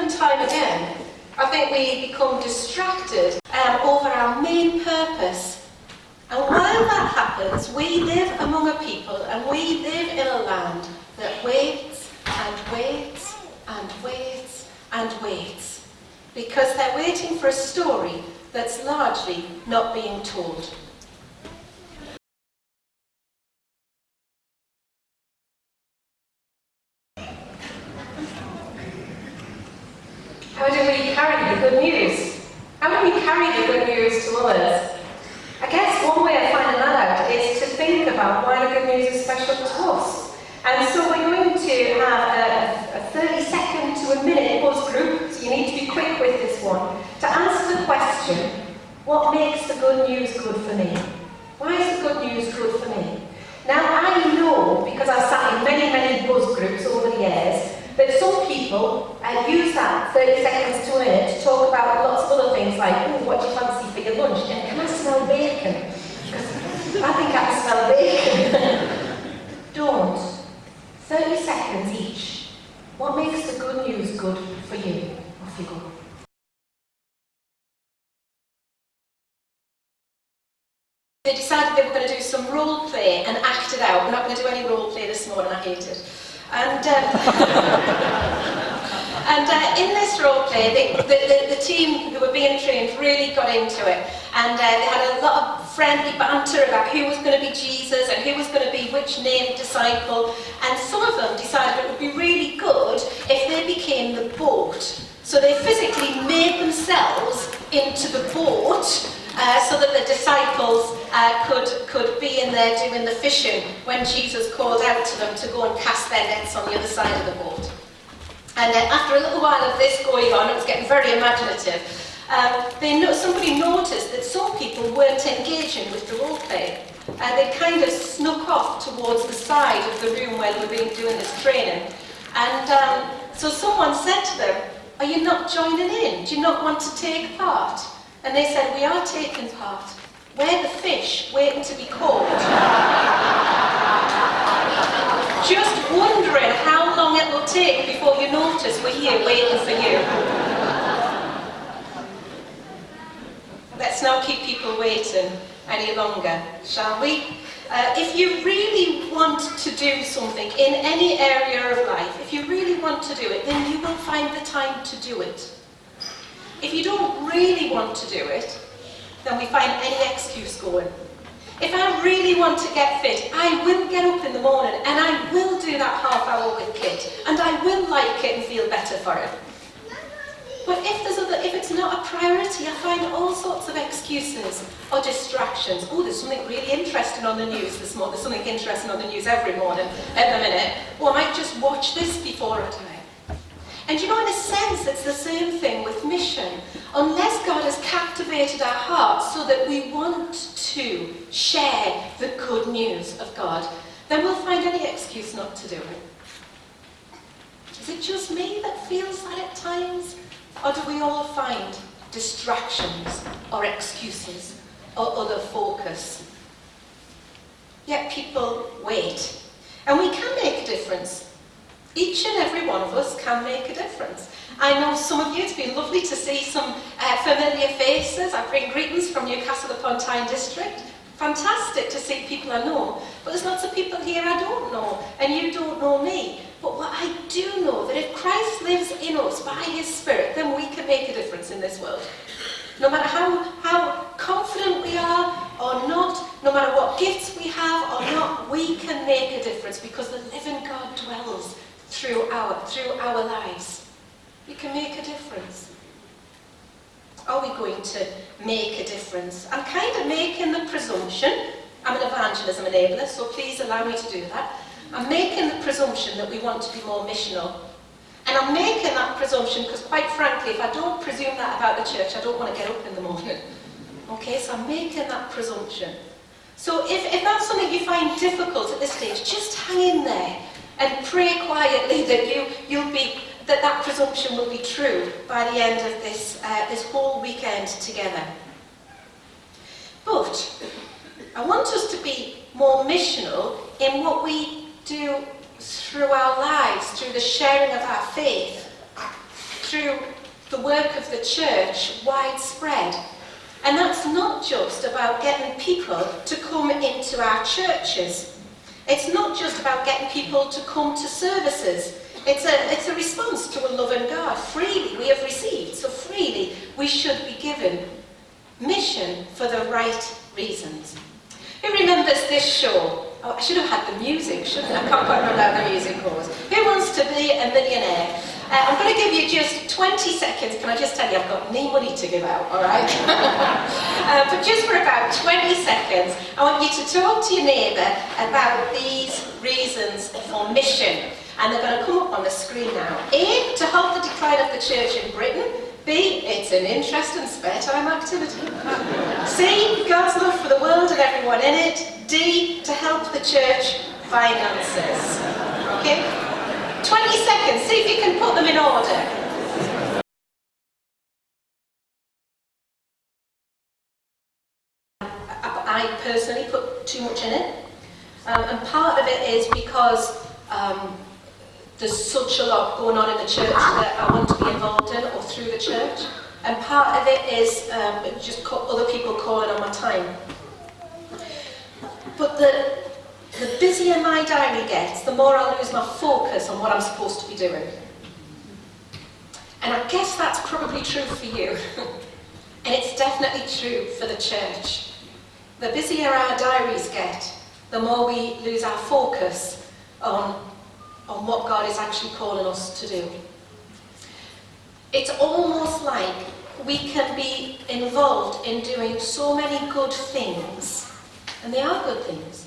and time again, I think we become distracted over our main purpose. And while that happens, we live among a people and we live in a land that waits and waits and waits and waits, because they're waiting for a story that's largely not being told. How do we carry the good news? How do we carry the good news to others? I guess one way of finding that out is to think about why the good news is special to us. And so we're going to have a 30-second to a minute buzz group, so you need to be quick with this one, to answer the question, what makes the good news good for me? Why is the good news good for me? Now I know, because I've sat in many, many buzz groups over the years, that some people use that 30 seconds to a minute to talk about lots of other things like, oh, what do you fancy for your lunch? And can I smell bacon? I think I can smell bacon. Don't. 30 seconds each. What makes the good news good for you? Off you go. They decided they were going to do some role play and act it out. We're not going to do any role play this morning, I hate it. And in this role play, the team who were being trained really got into it. And they had a lot of friendly banter about who was going to be Jesus and who was going to be which named disciple. And some of them decided it would be really good if they became the boat. So they physically made themselves into the boat so that the disciples could be in there doing the fishing when Jesus called out to them to go and cast their nets on the other side of the boat. And after a little while of this going on, it was getting very imaginative, somebody noticed that some people weren't engaging with the role play. They kind of snuck off towards the side of the room where they were doing this training. And so someone said to them, "Are you not joining in? Do you not want to take part?" And they said, "We are taking part. We're the fish waiting to be caught." Just wondering how long it will take before you notice we're here waiting for you. Let's not keep people waiting any longer, shall we? If you really want to do something in any area of life, if you really want to do it, then you will find the time to do it. If you don't really want to do it, then we find any excuse going. If I really want to get fit, I will get up in the morning and I will do that half hour with Kit, and I will like it and feel better for it. But if it's not a priority, I find all sorts of excuses or distractions. Oh, there's something really interesting on the news this morning. There's something interesting on the news every morning at the minute. Or I might just watch this before I die. And you know, in a sense, it's the same thing with mission. Unless God has captivated our hearts so that we want to share the good news of God, then we'll find any excuse not to do it. Is it just me that feels that at times? Or do we all find distractions or excuses or other focus? Yet people wait. And we can make a difference. Each and every one of us can make a difference. I know some of you, it's been lovely to see some familiar faces. I bring greetings from Newcastle upon Tyne district. Fantastic to see people I know. But there's lots of people here I don't know, and you don't know me. But what I do know, that if Christ lives in us by his Spirit, then we can make a difference in this world. No matter how confident we are or not, no matter what gifts we have or not, we can make a difference because the living God dwells through our lives. We can make a difference. Are we going to make a difference? I'm kind of making the presumption, I'm an evangelism enabler, so please allow me to do that. I'm making the presumption that we want to be more missional. And I'm making that presumption because, quite frankly, if I don't presume that about the church, I don't want to get up in the morning. Okay, so I'm making that presumption. So if that's something you find difficult at this stage, just hang in there and pray quietly that that presumption will be true by the end of this whole weekend together. But I want us to be more missional in what we do through our lives, through the sharing of our faith, through the work of the church widespread. And that's not just about getting people to come into our churches. It's not just about getting people to come to services. It's a response to a loving God. Freely we have received, so freely we should be given. Mission for the right reasons. Who remembers this show? Oh, I should have had the music, shouldn't I? I can't quite remember how the music was. Who wants to be a millionaire? I'm going to give you just 20 seconds. Can I just tell you, I've got no money to give out, all right? But just for about 20 seconds, I want you to talk to your neighbour about these reasons for mission. And they're going to come up on the screen now. A, to halt the decline of the church in Britain. B, it's an interest and spare time activity. C, God's love for the world and everyone in it. D, to help the church finances. Okay? 20 seconds, see if you can put them in order. I personally put too much in it. And part of it is because there's such a lot going on in the church that I want to be involved in, or through the church. And part of it is just other people calling on my time. But the busier my diary gets, the more I lose my focus on what I'm supposed to be doing. And I guess that's probably true for you. And it's definitely true for the church. The busier our diaries get, the more we lose our focus on what God is actually calling us to do. It's almost like we can be involved in doing so many good things, and they are good things,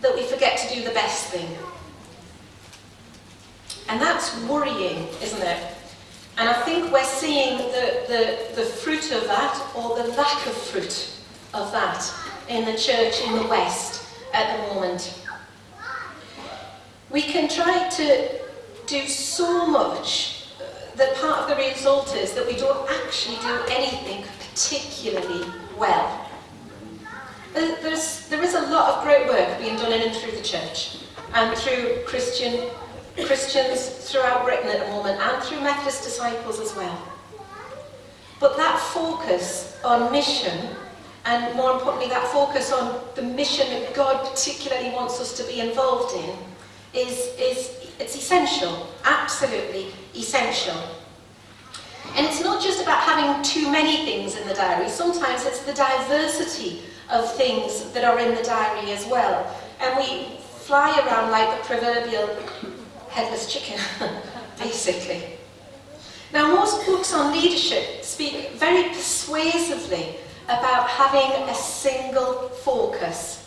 that we forget to do the best thing. And that's worrying, isn't it? And I think we're seeing the fruit of that, or the lack of fruit of that, in the church in the West at the moment. We can try to do so much that part of the result is that we don't actually do anything particularly well. There is a lot of great work being done in and through the church, and through Christians throughout Britain at the moment, and through Methodist disciples as well. But that focus on mission, and more importantly that focus on the mission that God particularly wants us to be involved in, it's essential, absolutely essential. And it's not just about having too many things in the diary. Sometimes it's the diversity of things that are in the diary as well. And we fly around like the proverbial headless chicken, basically. Now, most books on leadership speak very persuasively about having a single focus.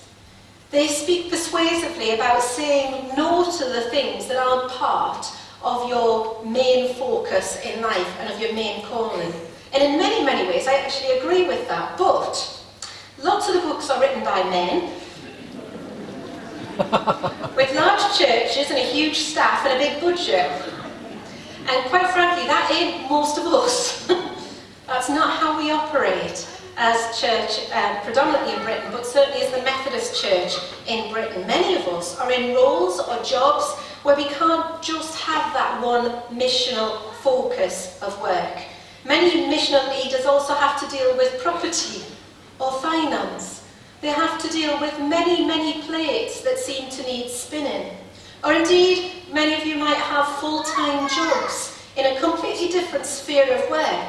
They speak persuasively about saying no to the things that aren't part of your main focus in life and of your main calling. And in many, many ways, I actually agree with that. But lots of the books are written by men, with large churches and a huge staff and a big budget. And quite frankly, that ain't most of us. That's not how we operate as church, predominantly in Britain, but certainly as the Methodist Church in Britain. Many of us are in roles or jobs where we can't just have that one missional focus of work. Many missional leaders also have to deal with property or finance. They have to deal with many, many plates that seem to need spinning. Or indeed, many of you might have full-time jobs in a completely different sphere of work.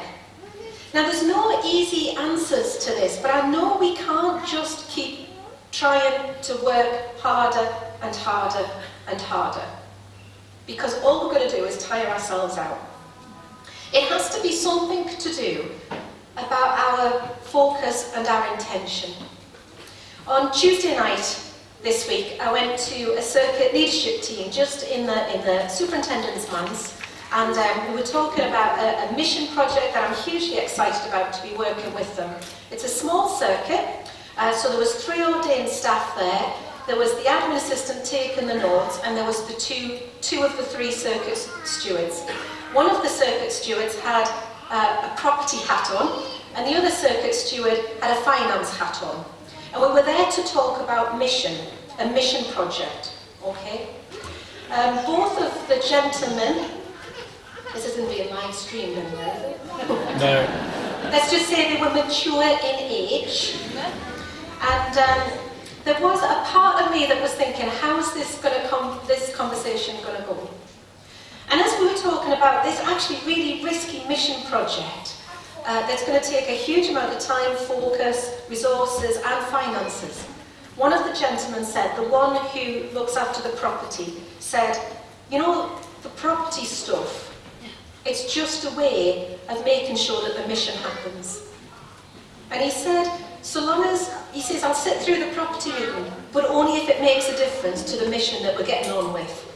Now, there's no easy answers to this, but I know we can't just keep trying to work harder and harder and harder, because all we're going to do is tire ourselves out. It has to be something to do about our focus and our intention. On Tuesday night this week, I went to a circuit leadership team just in the superintendent's manse. And we were talking about a mission project that I'm hugely excited about, to be working with them. It's a small circuit, so there was 3 ordained staff there. There was the admin assistant taking the notes, and there was the two of the 3 circuit stewards. One of the circuit stewards had a property hat on, and the other circuit steward had a finance hat on. And we were there to talk about mission, a mission project, okay? Both of the gentlemen This isn't being live streamed anywhere, is it? No. Let's just say they were mature in age. And there was a part of me that was thinking, how is this conversation going to go? And as we were talking about this actually really risky mission project, that's going to take a huge amount of time, focus, resources and finances. One of the gentlemen said, the one who looks after the property, said, you know, the property stuff, it's just a way of making sure that the mission happens. And he said, so long as, he says, I'll sit through the property meeting, but only if it makes a difference to the mission that we're getting on with.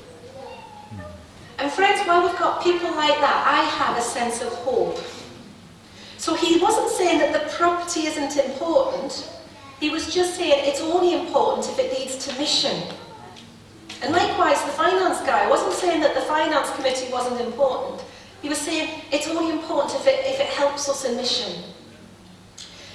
And friends, while we've got people like that, I have a sense of hope. So he wasn't saying that the property isn't important, he was just saying it's only important if it leads to mission. And likewise, the finance guy wasn't saying that the finance committee wasn't important. He was saying it's only important if it helps us in mission.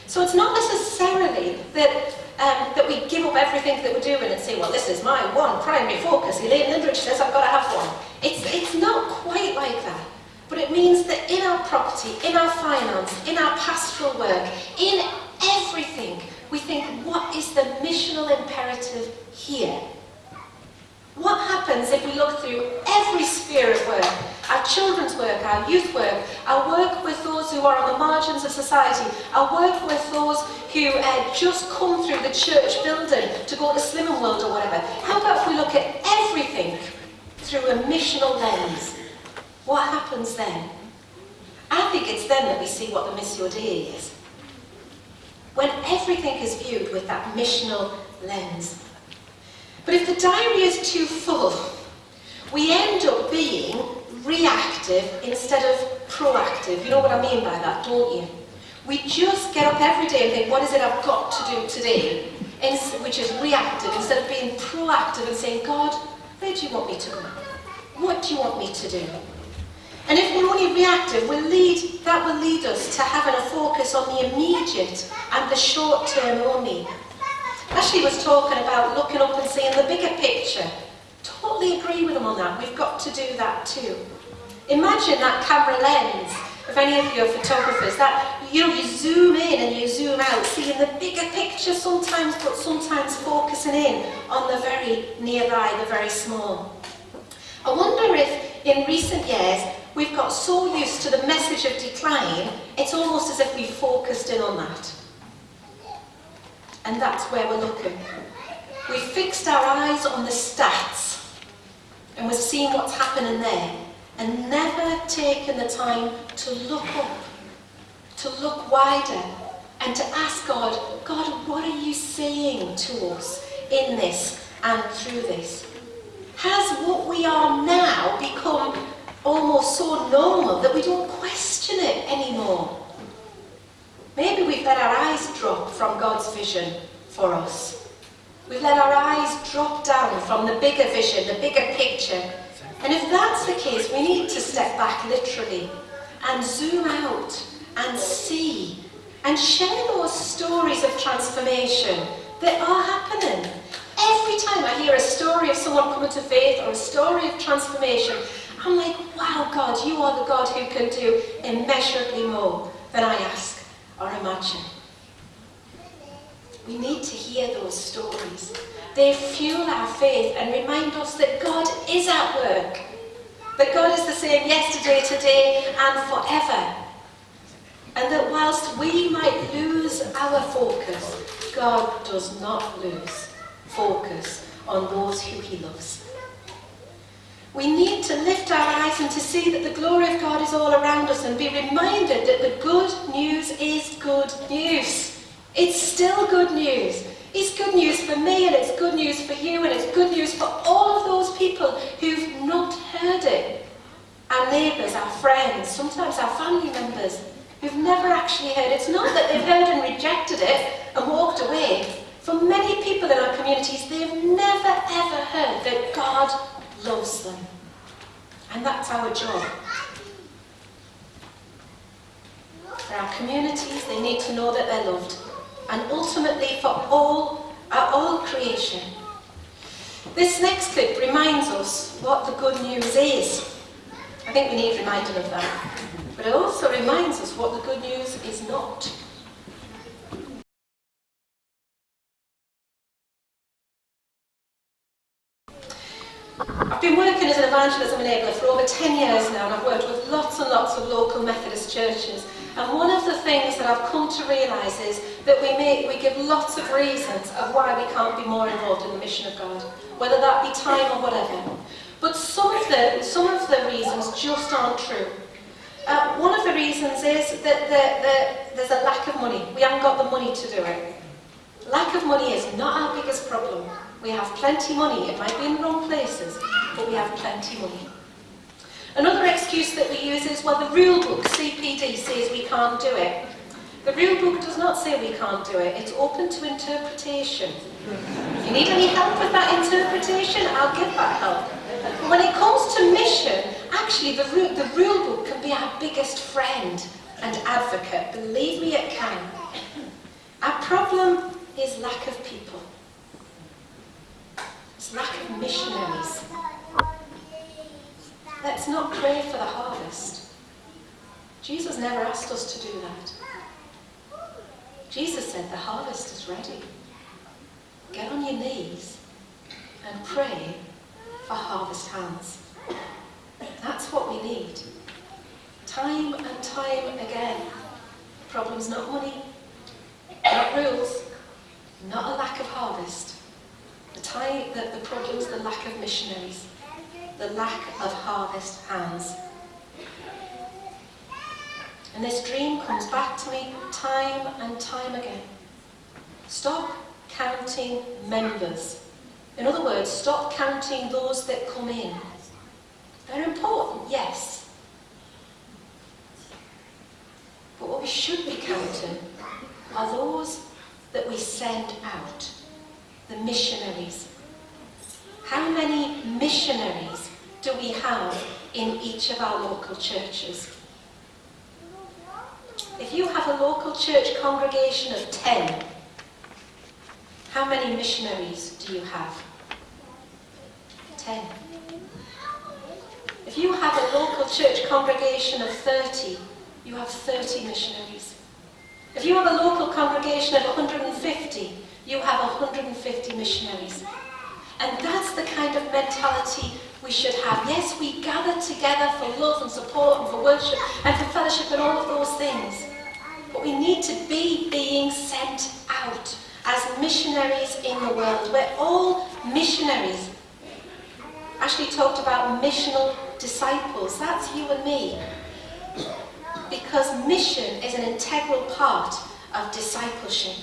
So it's not necessarily that we give up everything that we're doing and say, well, this is my one primary focus. Elaine Lindridge says I've got to have one. It's not quite like that. But it means that in our property, in our finance, in our pastoral work, in everything, we think, what is the missional imperative here? What happens if we look through every sphere of work, our children's work, our youth work, our work with those who are on the margins of society, our work with those who just come through the church building to go to Slimming World or whatever? How about if we look at everything through a missional lens? What happens then? I think it's then that we see what the Missio Dei is. When everything is viewed with that missional lens. But if the diary is too full, we end up being reactive instead of proactive. You know what I mean by that, don't you? We just get up every day and think, what is it I've got to do today? Which is reactive instead of being proactive and saying, God, where do you want me to go? What do you want me to do? And if we're only reactive, that will lead us to having a focus on the immediate and the short term only. Ashley was talking about looking up and seeing the bigger picture. Totally agree with him on that. We've got to do that too. Imagine that camera lens, if any of you are photographers, that you zoom in and you zoom out, seeing the bigger picture sometimes, but sometimes focusing in on the very nearby, the very small. I wonder if in recent years we've got so used to the message of decline, it's almost as if we've focused in on that. And that's where we're looking. We've fixed our eyes on the stats, and we're seeing what's happening there, and never taken the time to look up, to look wider, and to ask God, what are you saying to us in this and through this? Has what we are now become almost so normal that we don't question it anymore? Maybe we've let our eyes drop from God's vision for us. We've let our eyes drop down from the bigger vision, the bigger picture. And if that's the case, we need to step back literally and zoom out and see and share those stories of transformation that are happening. Every time I hear a story of someone coming to faith or a story of transformation, I'm like, wow, God, you are the God who can do immeasurably more than I ask or imagine. We need to hear those stories. They fuel our faith and remind us that God is at work. That God is the same yesterday, today, and forever. And that whilst we might lose our focus, God does not lose focus on those who he loves. We need to lift our eyes and to see that the glory of God is all around us and be reminded that the good news is good news. It's still good news. It's good news for me, and it's good news for you, and it's good news for all of those people who've not heard it. Our neighbours, our friends, sometimes our family members who've never actually heard. It's not that they've heard and rejected it and walked away. For many people in our communities, they've never ever heard that God loves them. And that's our job. For our communities, they need to know that they're loved. And ultimately for all creation. This next clip reminds us what the good news is. I think we need reminding of that. But it also reminds us what the good news is not. I've been working as an evangelism enabler for over 10 years now, and I've worked with lots and lots of local Methodist churches. And one of the things that I've come to realise is that we give lots of reasons of why we can't be more involved in the mission of God, whether that be time or whatever. But some of the reasons just aren't true. One of the reasons is that there's a lack of money. We haven't got the money to do it. Lack of money is not our biggest problem. We have plenty money. It might be in the wrong places, but we have plenty money. Another excuse that we use is, well, the rule book, CPD, says we can't do it. The rule book does not say we can't do it. It's open to interpretation. If you need any help with that interpretation, I'll give that help. When it comes to mission, actually the rule book can be our biggest friend and advocate. Believe me, it can. Our problem is lack of people. It's lack of missionaries. Let's not pray for the harvest. Jesus never asked us to do that. Jesus said the harvest is ready. Get on your knees and pray for harvest hands. That's what we need. Time and time again. The problem's not money, not rules, not a lack of harvest. The problem's the lack of missionaries, the lack of harvest hands. And this dream comes back to me time and time again. Stop counting members. In other words, stop counting those that come in. They're important, yes. But what we should be counting are those that we send out, the missionaries. How many missionaries do we have in each of our local churches? If you have a local church congregation of 10, how many missionaries do you have? 10. If you have a local church congregation of 30, you have 30 missionaries. If you have a local congregation of 150, you have 150 missionaries. And that's the kind of mentality we should have. Yes, we gather together for love and support and for worship and for fellowship and all of those things. But we need to be being sent out as missionaries in the world. We're all missionaries. Ashley talked about missional disciples. That's you and me. Because mission is an integral part of discipleship.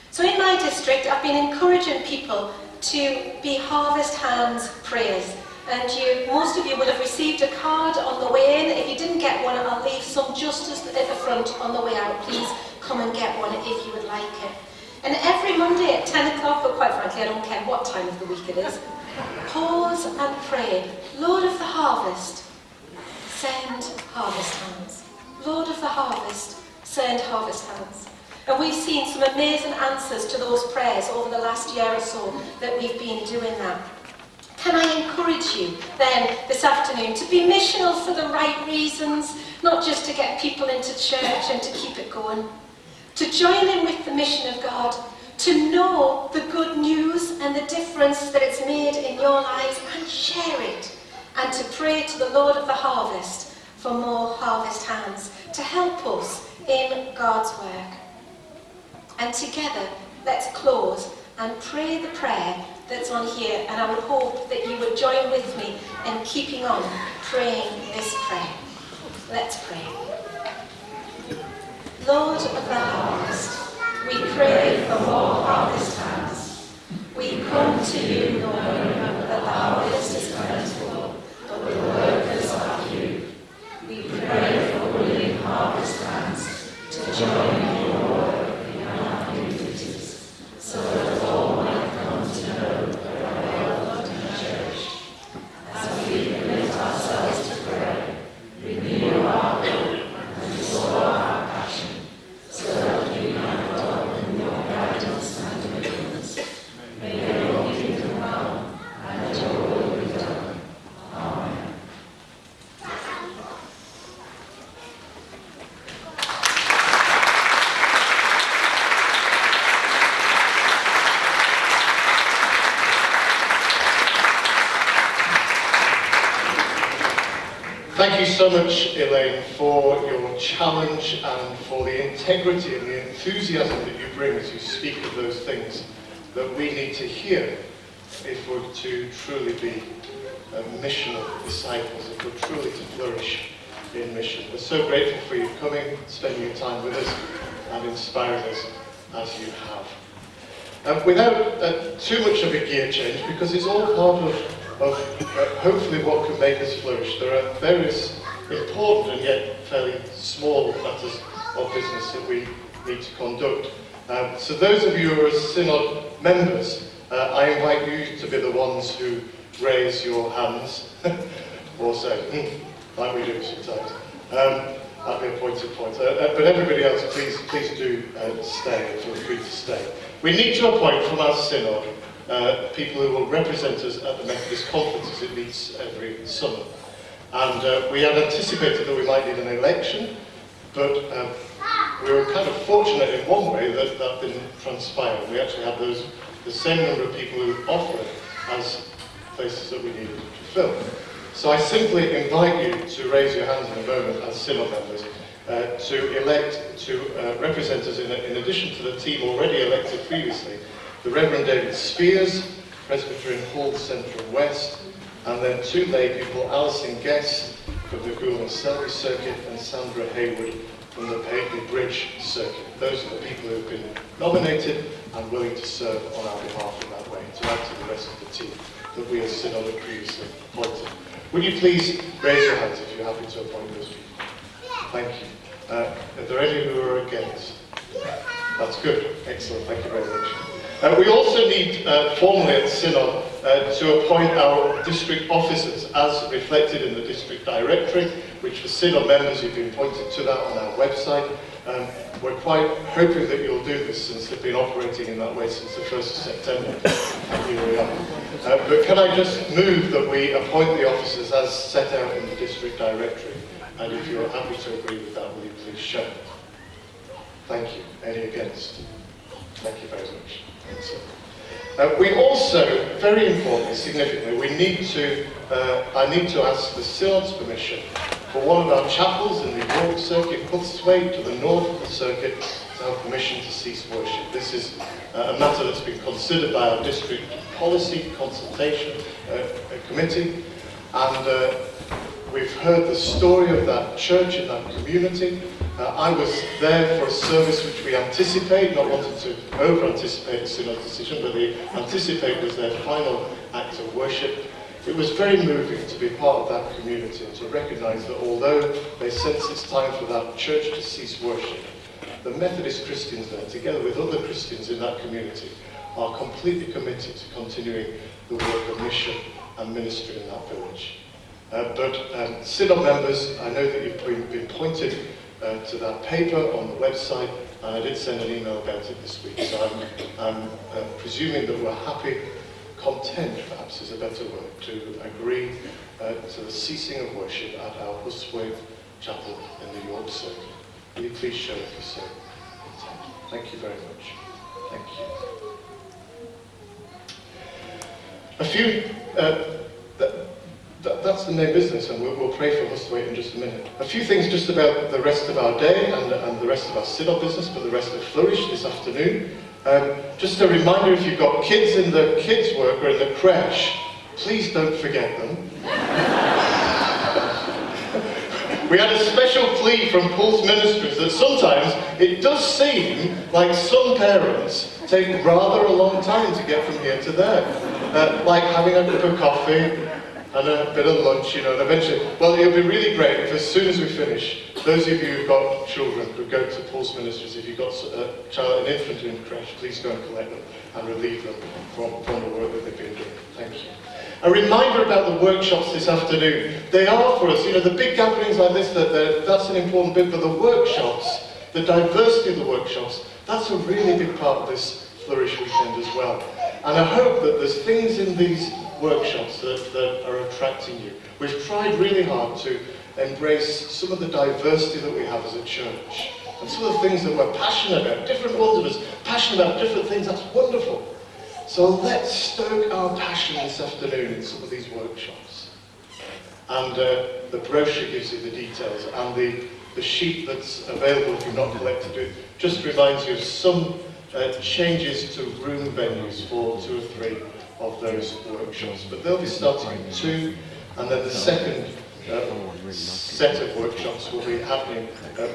So in my district, I've been encouraging people to be harvest hands prayers. And most of you would have received a card on the way in. If you didn't get one, I'll leave some just at the front on the way out. Please come and get one if you would like it. And every Monday at 10 o'clock, but quite frankly, I don't care what time of the week it is, pause and pray. Lord of the harvest, send harvest hands. Lord of the harvest, send harvest hands. And we've seen some amazing answers to those prayers over the last year or so that we've been doing that. Can I encourage you then this afternoon to be missional for the right reasons, not just to get people into church and to keep it going, to join in with the mission of God, to know the good news and the difference that it's made in your lives and share it, and to pray to the Lord of the harvest for more harvest hands to help us in God's work. And together, let's close and pray the prayer that's on here, and I would hope that you would join with me in keeping on praying this prayer. Let's pray. Lord of the harvest, we pray for more harvest hands. We come to you knowing that the harvest is plentiful, but the workers are few. We pray for willing harvest hands to join in your work in our communities, so that all might come to know the well in the church. As we commit ourselves to pray, renew our hope and restore our passion, so that we might walk in your guidance and deliverance. May your kingdom come, Thank you so much, Elaine, for your challenge and for the integrity and the enthusiasm that you bring as you speak of those things that we need to hear if we're to truly be missional disciples, if we're truly to flourish in mission. We're so grateful for you coming, spending your time with us and inspiring us as you have. Without too much of a gear change, because it's all part of hopefully what can make us flourish. There are various important and yet fairly small matters of business that we need to conduct. So those of you who are Synod members, I invite you to be the ones who raise your hands, or say, like we do sometimes, at the appointed point. But everybody else, please do stay, feel free to stay. We need to appoint from our Synod people who will represent us at the Methodist conference as it meets every summer. And we had anticipated that we might need an election, but we were kind of fortunate in one way that that didn't transpire. We actually had the same number of people who offered as places that we needed to fill. So I simply invite you to raise your hands in a moment as Synod members to elect to represent us in addition to the team already elected previously, the Reverend David Spears, Presbyterian Hall Central West, and then two lay people, Alison Guest from the Gould and Selby Circuit and Sandra Haywood from the Paisley Bridge Circuit. Those are the people who have been nominated and willing to serve on our behalf in that way, to add to the rest of the team that we as Synod had previously appointed. Would you please raise your hands if you're happy to appoint those people? Thank you. Are there any who are against? That's good. Excellent. Thank you very much. We also need formally at Synod to appoint our district officers as reflected in the district directory, which for Synod members you've been pointed to that on our website. We're quite hoping that you'll do this since they've been operating in that way since the 1st of September. And here we are. But can I just move that we appoint the officers as set out in the district directory? And if you're happy to agree with that, will you please show? Thank you. Any against? Thank you very much. We also, very importantly, significantly, I need to ask the Synod's permission for one of our chapels in the York Circuit, Cuthwaite, to the north of the circuit, to have permission to cease worship. This is a matter that's been considered by our district policy consultation committee, and we've heard the story of that church in that community. I was there for a service which we anticipate, not wanting to over-anticipate the Synod's decision, but the anticipate was their final act of worship. It was very moving to be part of that community and to recognise that although they sense it's time for that church to cease worship, the Methodist Christians there, together with other Christians in that community, are completely committed to continuing the work of mission and ministry in that village. But Synod members, I know that you've been pointed to that paper on the website, and I did send an email about it this week, so I'm presuming that we're happy, content perhaps is a better word, to agree to the ceasing of worship at our Huswaite Chapel in the York Circuit. Will you please show if you're so content? Thank you very much. Thank you. A few that's the main business, and we'll pray for Huswaite in just a minute. A few things just about the rest of our day and the rest of our Synod business, but the rest of Flourish this afternoon. Just a reminder, if you've got kids in the kids' work or in the creche, please don't forget them. We had a special plea from Paul's Ministries that sometimes it does seem like some parents take rather a long time to get from here to there. Like having a cup of coffee and a bit of lunch, and eventually, well, it'll be really great if as soon as we finish, those of you who've got children who go to Paul's Ministries, if you've got an infant in creche, please go and collect them and relieve them from the work that they've been doing. Thank you. A reminder about the workshops this afternoon. They are for us, the big gatherings like this, that's an important bit, but the workshops, the diversity of the workshops, that's a really big part of this Flourish weekend as well. And I hope that there's things in these workshops that are attracting you. We've tried really hard to embrace some of the diversity that we have as a church, and some of the things that we're passionate about. Different ones of us passionate about different things, that's wonderful. So let's stoke our passion this afternoon in some of these workshops. And the brochure gives you the details, and the sheet that's available if you've not collected it just reminds you of some changes to room venues for 2 or 3 of those workshops. But they'll be starting at 2, and then the second set of workshops will be happening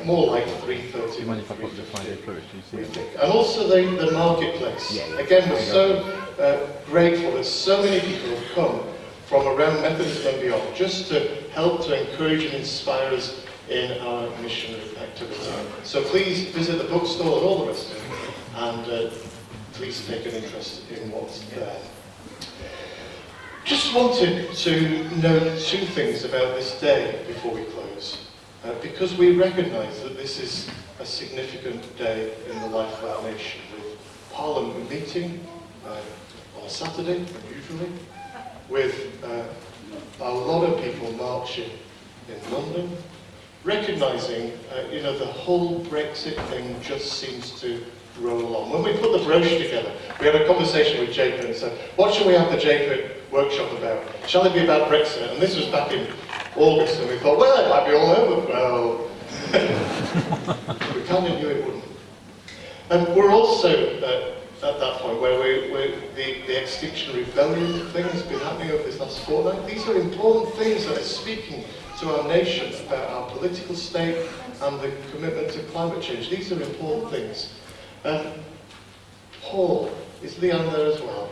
more like 3:30 and 3:50, we think. And also the marketplace. Again, we're so grateful that so many people have come from around Methodist and beyond, just to help to encourage and inspire us in our missionary activity. So please visit the bookstore and all the rest of it, and please take an interest in what's there. Just wanted to note 2 things about this day before we close, because we recognise that this is a significant day in the life of our nation, with Parliament meeting on a Saturday, unusually, with a lot of people marching in London, recognising, the whole Brexit thing just seems to roll along. When we put the brochure together, we had a conversation with JPIT and said, what should we have the JPIT workshop about? Shall it be about Brexit? And this was back in August, and we thought, well, it might be all over. Well, we kind of knew it wouldn't. And we're also at that point where the Extinction Rebellion thing has been happening over this last fortnight. These are important things that are speaking to our nation about our political state and the commitment to climate change. These are important things. Paul, is Leanne there as well?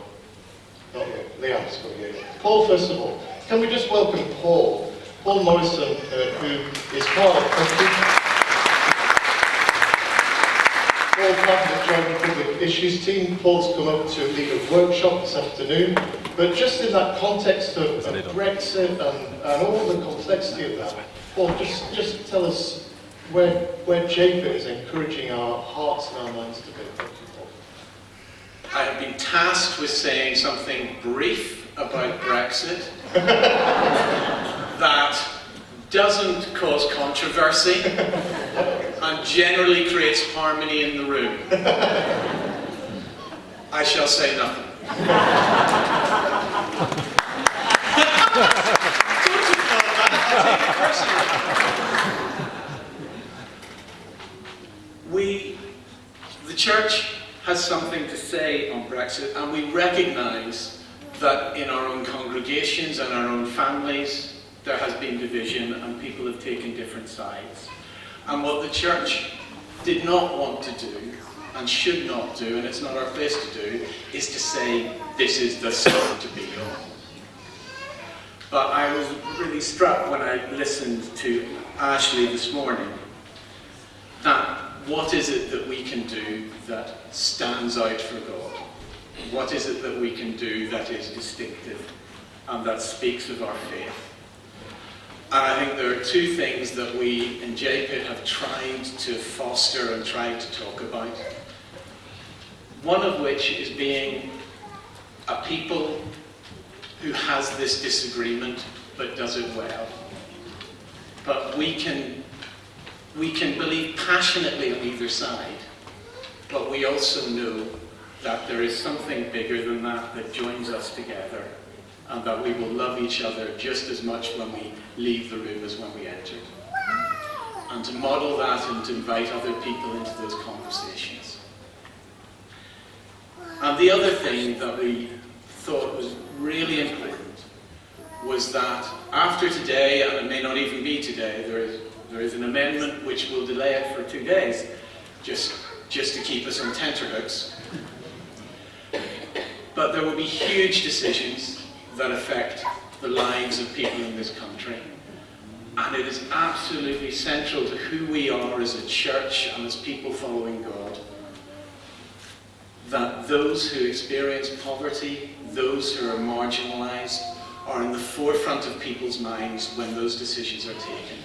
Not yet. Leanne's got you. Paul, first of all, can we just welcome Paul Morrison, who is part of the Joint Public Issues team. Paul's come up to lead a workshop this afternoon, but just in that context of Brexit and all the complexity of that, Paul, just tell us where JPIT is encouraging our hearts and our minds to be. Thank you, Paul. I have been tasked with saying something brief about Brexit that doesn't cause controversy and generally creates harmony in the room. I shall say nothing. The church has something to say on Brexit, and we recognise that in our own congregations and our own families there has been division and people have taken different sides. And what the church did not want to do and should not do, and it's not our place to do, is to say this is the side to be on. But I was really struck when I listened to Ashley this morning that what is it that we can do that stands out for God? What is it that we can do that is distinctive and that speaks of our faith? And I think there are 2 things that we in JPIT have tried to foster and tried to talk about. One of which is being a people who has this disagreement but does it well. But we can believe passionately on either side, but we also know that there is something bigger than that joins us together, and that we will love each other just as much when we leave the room as when we entered. And to model that and to invite other people into those conversations. And the other thing that we thought was really important was that after today, and it may not even be today, there is an amendment which will delay it for 2 days, just to keep us on tenterhooks. But there will be huge decisions that affect the lives of people in this country. And it is absolutely central to who we are as a church and as people following God, that those who experience poverty, those who are marginalised, are in the forefront of people's minds when those decisions are taken.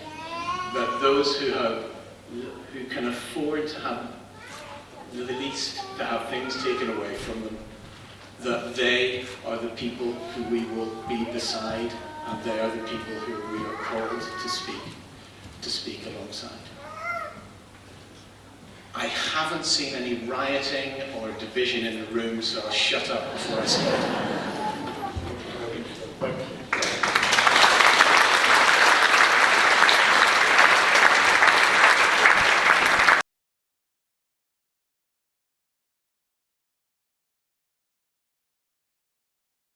That those who can afford to have the least, to have things taken away from them, that they are the people who we will be beside, and they are the people who we are called to speak alongside. I haven't seen any rioting or division in the room, so I'll shut up before I start.